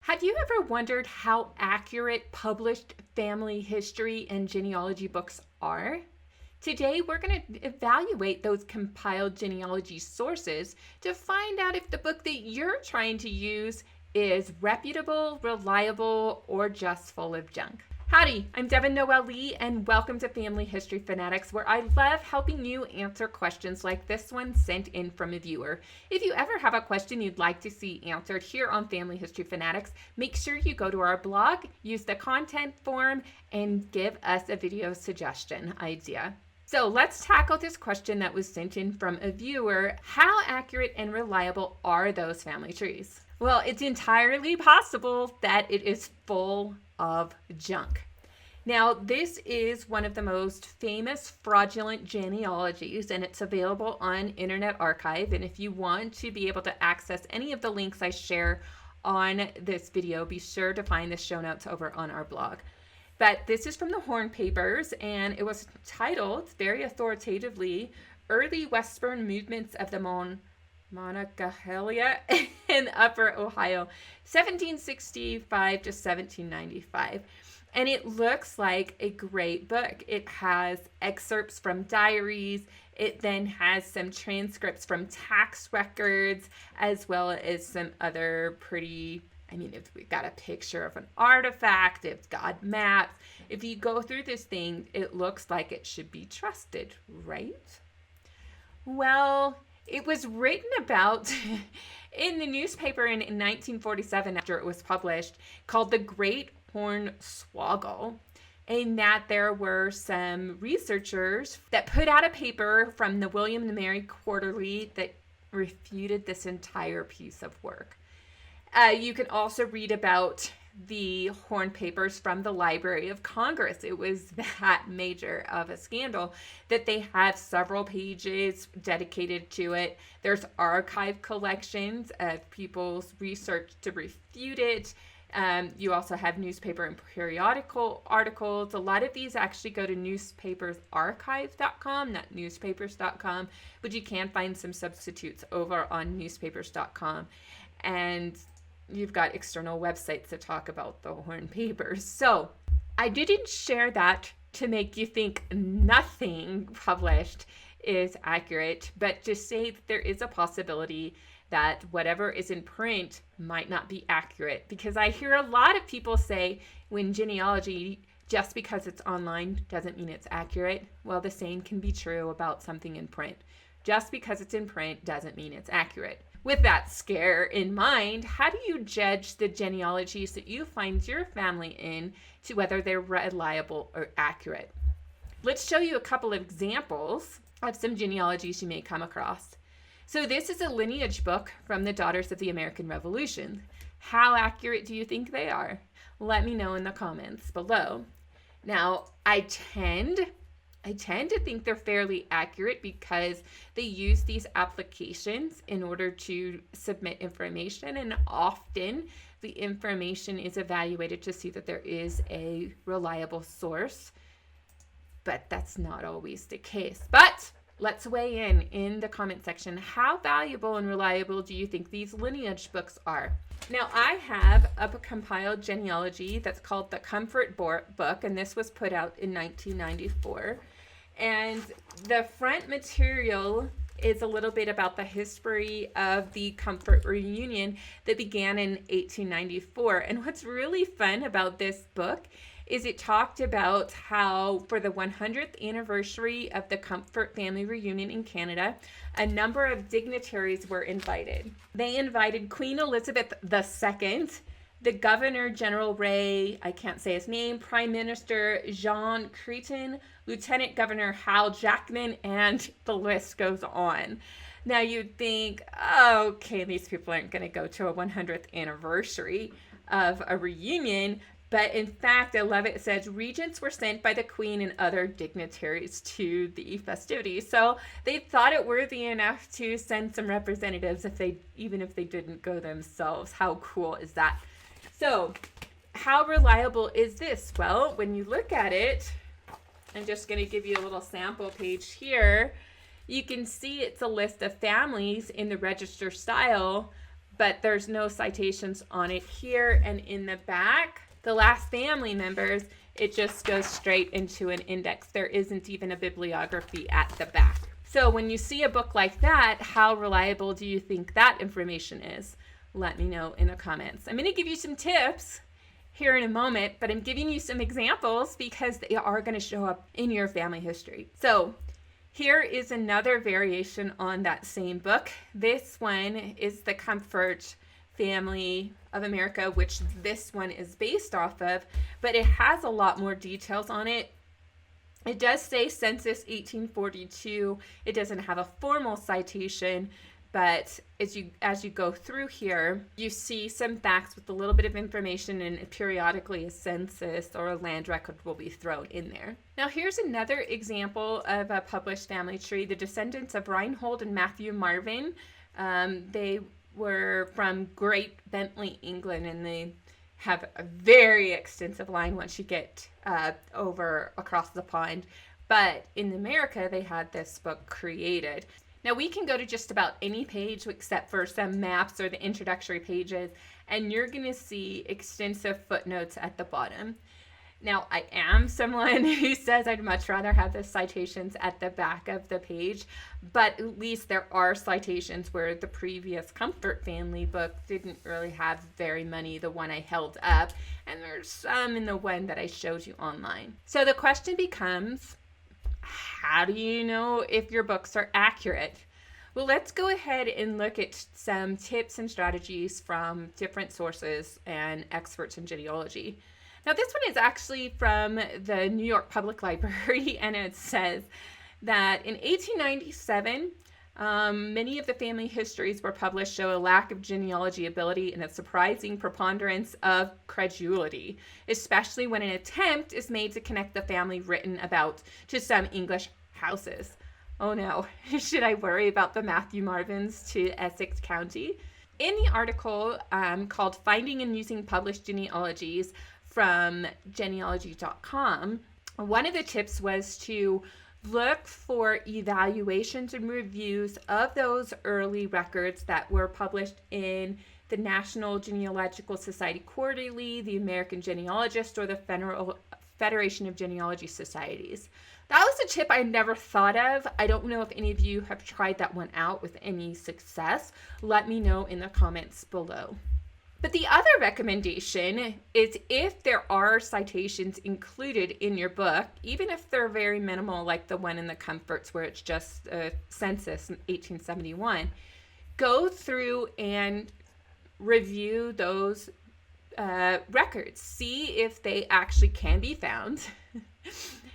Have you ever wondered how accurate published family history and genealogy books are? Today, we're going to evaluate those compiled genealogy sources to find out if the book that you're trying to use is reputable, reliable, or just full of junk. Howdy, I'm Devin Noel Lee, and welcome to Family History Fanatics, where I love helping you answer questions like this one sent in from a viewer. If you ever have a question you'd like to see answered here on Family History Fanatics, make sure you go to our blog, use the content form, and give us a video suggestion idea. So let's tackle this question that was sent in from a viewer. How accurate and reliable are those family trees? Well, it's entirely possible that it is full of junk. Now, this is one of the most famous fraudulent genealogies, and it's available on Internet Archive. And if you want to be able to access any of the links I share on this video, be sure to find the show notes over on our blog. But this is from the Horn Papers, and it was titled, very authoritatively, Early Western Movements of the Monongahela in Upper Ohio, 1765 to 1795. And it looks like a great book. It has excerpts from diaries. It then has some transcripts from tax records, as well as some other pretty, we've got a picture of an artifact. It's got maps. If you go through this thing, it looks like it should be trusted, right? Well, it was written about in the newspaper in 1947 after it was published, called The Great Hornswoggle, and that there were some researchers that put out a paper from the William and Mary Quarterly that refuted this entire piece of work. You can also read about the Horn Papers from the Library of Congress. It was that major of a scandal that they have several pages dedicated to it. There's archive collections of people's research to refute it. You also have newspaper and periodical articles. A lot of these actually go to newspapersarchive.com, not newspapers.com, but you can find some substitutes over on newspapers.com. And you've got external websites that talk about the Horn Papers. So I didn't share that to make you think nothing published is accurate, but to say that there is a possibility that whatever is in print might not be accurate. Because I hear a lot of people say when genealogy, just because it's online doesn't mean it's accurate. Well, the same can be true about something in print. Just because it's in print doesn't mean it's accurate. With that scare in mind, how do you judge the genealogies that you find your family in to whether they're reliable or accurate? Let's show you a couple of examples of some genealogies you may come across. So this is a lineage book from the Daughters of the American Revolution. How accurate do you think they are? Let me know in the comments below. Now, I tend to think they're fairly accurate because they use these applications in order to submit information, and often the information is evaluated to see that there is a reliable source, but that's not always the case. But let's weigh in the comment section. How valuable and reliable do you think these lineage books are? Now, I have a compiled genealogy that's called the Comfort Book, and this was put out in 1994. And the front material is a little bit about the history of the Comfort reunion that began in 1894. And what's really fun about this book is it talked about how for the 100th anniversary of the Comfort family reunion in Canada, a number of dignitaries were invited. They invited Queen Elizabeth II, the Governor General Ray, I can't say his name, Prime Minister Jean Cretin, Lieutenant Governor Hal Jackman, and the list goes on. Now you'd think, oh, okay, these people aren't going to go to a 100th anniversary of a reunion. But in fact, I love it. It says regents were sent by the Queen and other dignitaries to the festivities. So they thought it worthy enough to send some representatives even if they didn't go themselves. How cool is that? So how reliable is this? Well, when you look at it, I'm just going to give you a little sample page here. You can see it's a list of families in the register style, but there's no citations on it here. And in the back, the last family members, it just goes straight into an index. There isn't even a bibliography at the back. So when you see a book like that, how reliable do you think that information is? Let me know in the comments. I'm going to give you some tips here in a moment, but I'm giving you some examples because they are going to show up in your family history. So here is another variation on that same book. This one is the Comfort Family of America, which this one is based off of, but it has a lot more details on it. It does say Census 1842. It doesn't have a formal citation, but as you go through here, you see some facts with a little bit of information, and periodically a census or a land record will be thrown in there. Now here's another example of a published family tree, the Descendants of Reinhold and Matthew Marvin. They were from Great Bentley, England, and they have a very extensive line once you get over across the pond. But in America, they had this book created. Now we can go to just about any page except for some maps or the introductory pages, and you're going to see extensive footnotes at the bottom. Now I am someone who says I'd much rather have the citations at the back of the page, but at least there are citations where the previous Comfort Family book didn't really have very many, the one I held up, and there's some in the one that I showed you online. So the question becomes, how do you know if your books are accurate? Well, let's go ahead and look at some tips and strategies from different sources and experts in genealogy. Now, this one is actually from the New York Public Library, and it says that in 1897, many of the family histories were published show a lack of genealogy ability and a surprising preponderance of credulity, especially when an attempt is made to connect the family written about to some English houses. Oh no, should I worry about the Matthew Marvins to Essex County? In the article called Finding and Using Published Genealogies from Genealogy.com, one of the tips was to look for evaluations and reviews of those early records that were published in the National Genealogical Society Quarterly, the American Genealogist, or the Federation of Genealogy Societies. That was a tip I never thought of. I don't know if any of you have tried that one out with any success. Let me know in the comments below. But the other recommendation is if there are citations included in your book, even if they're very minimal, like the one in the Comforts where it's just a census in 1871, go through and review those records. See if they actually can be found.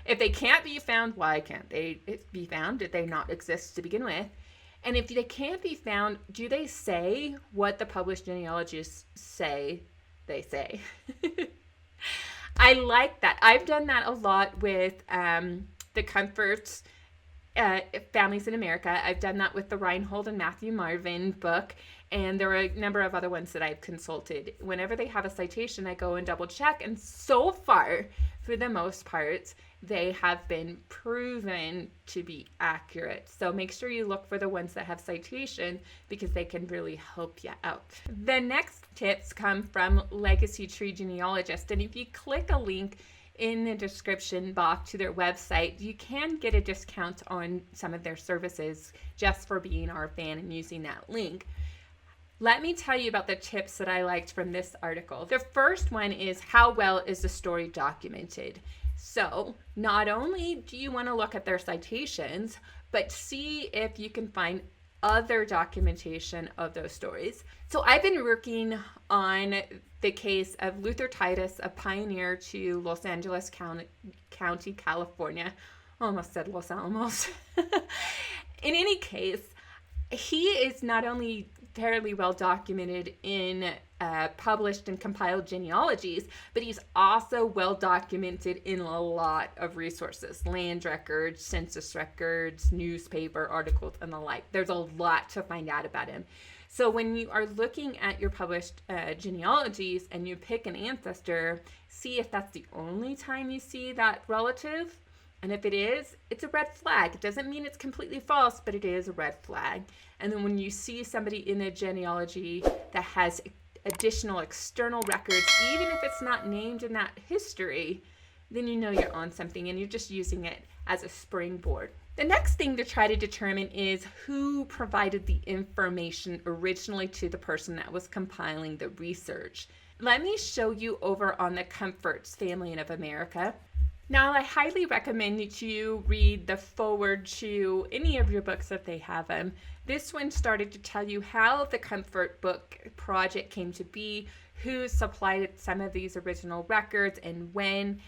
If they can't be found, why can't they be found? Did they not exist to begin with? And if they can't be found, do they say what the published genealogists say they say? I like that. I've done that a lot with the Comforts, Families in America. I've done that with the Reinhold and Matthew Marvin book, and there are a number of other ones that I've consulted. Whenever they have a citation, I go and double check, and so far, for the most part, they have been proven to be accurate. So make sure you look for the ones that have citation because they can really help you out. The next tips come from Legacy Tree Genealogist, and if you click a link in the description box to their website, you can get a discount on some of their services just for being our fan and using that link. Let me tell you about the tips that I liked from this article. The first one is, how well is the story documented? So not only do you want to look at their citations, but see if you can find other documentation of those stories. So I've been working on the case of Luther Titus, a pioneer to Los Angeles County, California. Almost said Los Alamos. In any case, he is not only fairly well documented in published and compiled genealogies, but he's also well documented in a lot of resources, land records, census records, newspaper articles, and the like. There's a lot to find out about him. So when you are looking at your published genealogies and you pick an ancestor, see if that's the only time you see that relative, And if it is, it's a red flag. It doesn't mean it's completely false, but it is a red flag. And then when you see somebody in a genealogy that has additional external records, even if it's not named in that history, then you know you're on something and you're just using it as a springboard. The next thing to try to determine is who provided the information originally to the person that was compiling the research. Let me show you over on the Comforts Family of America. Now, I highly recommend that you read the foreword to any of your books if they have them. This one started to tell you how the Comfort Book project came to be, who supplied some of these original records and when.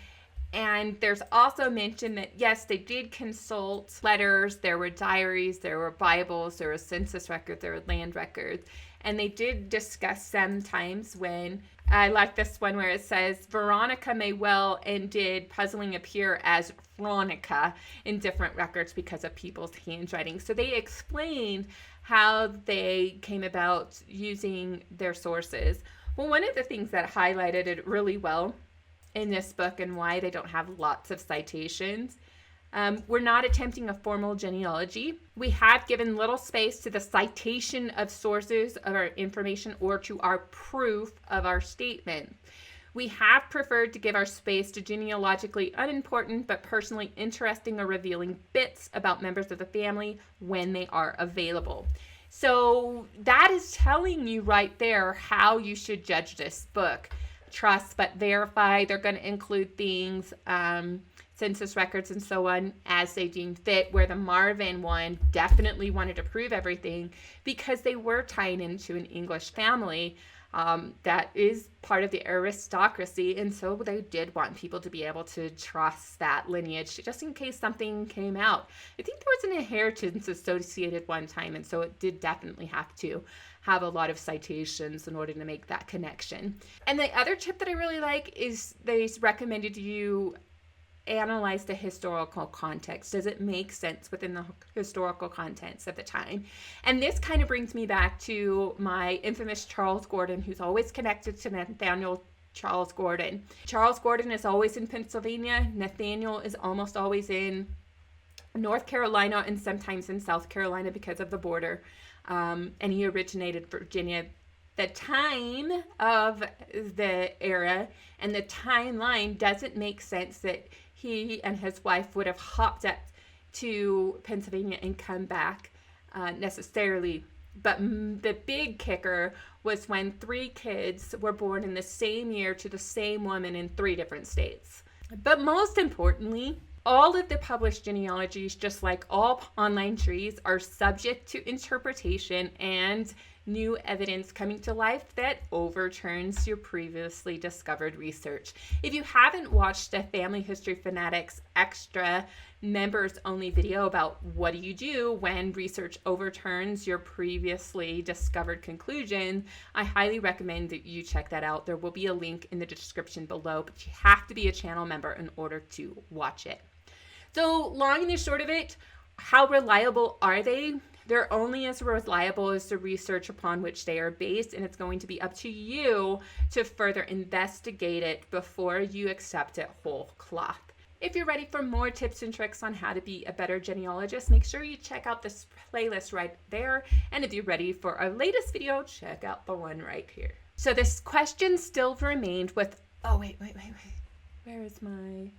And there's also mention that, yes, they did consult letters, there were diaries, there were Bibles, there were census records, there were land records. And they did discuss sometimes when, I like this one where it says, Veronica may well and did puzzling appear as Veronica in different records because of people's handwriting. So they explained how they came about using their sources. Well, one of the things that highlighted it really well in this book and why they don't have lots of citations. We're not attempting a formal genealogy. We have given little space to the citation of sources of our information or to our proof of our statement. We have preferred to give our space to genealogically unimportant but personally interesting or revealing bits about members of the family when they are available. So that is telling you right there how you should judge this book. Trust but verify. They're going to include things, census records and so on as they deem fit, where the Marvin one definitely wanted to prove everything because they were tying into an English family that is part of the aristocracy, and so they did want people to be able to trust that lineage just in case something came out. I think there was an inheritance associated one time, and so it did definitely have to have a lot of citations in order to make that connection. And the other tip that I really like is they recommended you analyze the historical context. Does it make sense within the historical context of the time? And this kind of brings me back to my infamous Charles Gordon, who's always connected to Nathaniel Charles Gordon. Charles Gordon is always in Pennsylvania. Nathaniel is almost always in North Carolina and sometimes in South Carolina because of the border. And he originated Virginia. The time of the era and the timeline doesn't make sense that he and his wife would have hopped up to Pennsylvania and come back necessarily. But the big kicker was when 3 kids were born in the same year to the same woman in 3 different states. But most importantly, all of the published genealogies, just like all online trees, are subject to interpretation and new evidence coming to life that overturns your previously discovered research. If you haven't watched the Family History Fanatics extra members only video about what do you do when research overturns your previously discovered conclusion, I highly recommend that you check that out. There will be a link in the description below, but you have to be a channel member in order to watch it. So long and the short of it, how reliable are they? They're only as reliable as the research upon which they are based, and it's going to be up to you to further investigate it before you accept it whole cloth. If you're ready for more tips and tricks on how to be a better genealogist, make sure you check out this playlist right there. And if you're ready for our latest video, check out the one right here. So this question still remained with, oh, wait. Where is my,